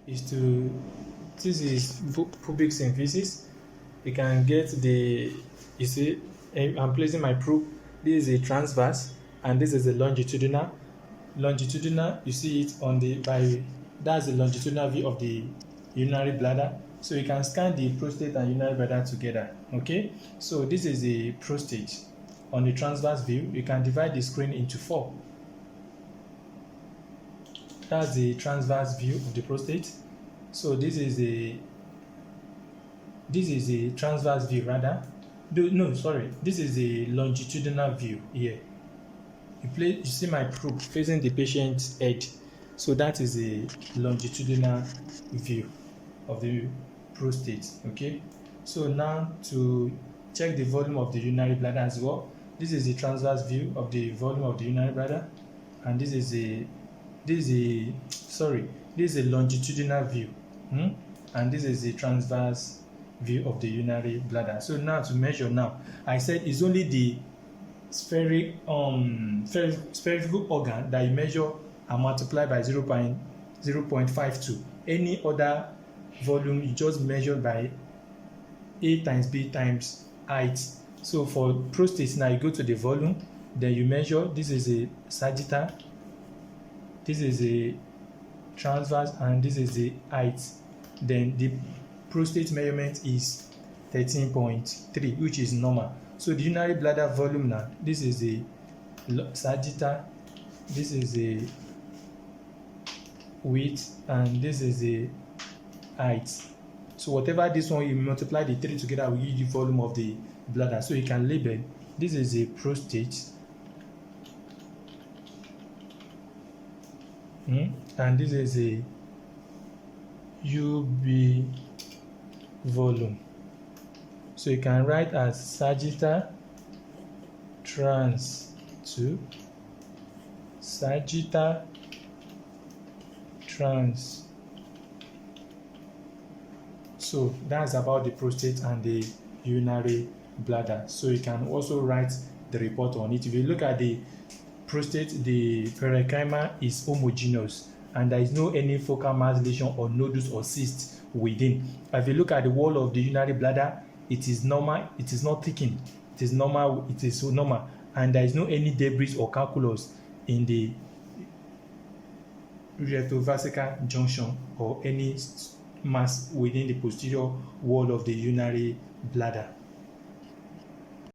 is to, this is pubic symphysis. You can get the, you see, I'm placing my probe. This is a transverse and this is a longitudinal. Longitudinal, you see it on the, that's the longitudinal view of the urinary bladder. So you can scan the prostate and urinary bladder together. Okay, so this is the prostate. On the transverse view, you can divide the screen into 4. That's the transverse view of the prostate. So this is a transverse view rather. This is a longitudinal view here. You see my probe facing the patient's head. So that is a longitudinal view of the prostate. Okay. So now to check the volume of the urinary bladder as well. This is the transverse view of the volume of the urinary bladder, and this is a longitudinal view, and this is the transverse view of the urinary bladder. So now to measure, now I said it's only the spherical organ that you measure and multiply by 0.52. Any other volume you just measure by A times B times height. So for prostate, now you go to the volume, then you measure. This is a sagittal, this is a transverse, and this is the height. Then the prostate measurement is 13.3, which is normal. So the urinary bladder volume now, this is a sagittal, this is a width, and this is a height. So whatever this one, you multiply the 3 together, will give you the volume of the bladder. So you can label, this is a prostate, and this is a UB volume. So you can write as sagittal trans 2, sagittal trans. So that's about the prostate and the urinary bladder. So you can also write the report on it. If you look at the prostate, the parenchyma is homogeneous and there is no any focal mass lesion or nodules or cysts within. If you look at the wall of the urinary bladder, it is normal, it is not thickened, it is normal, and there is no any debris or calculus in the retrovesical junction or any mass within the posterior wall of the urinary bladder.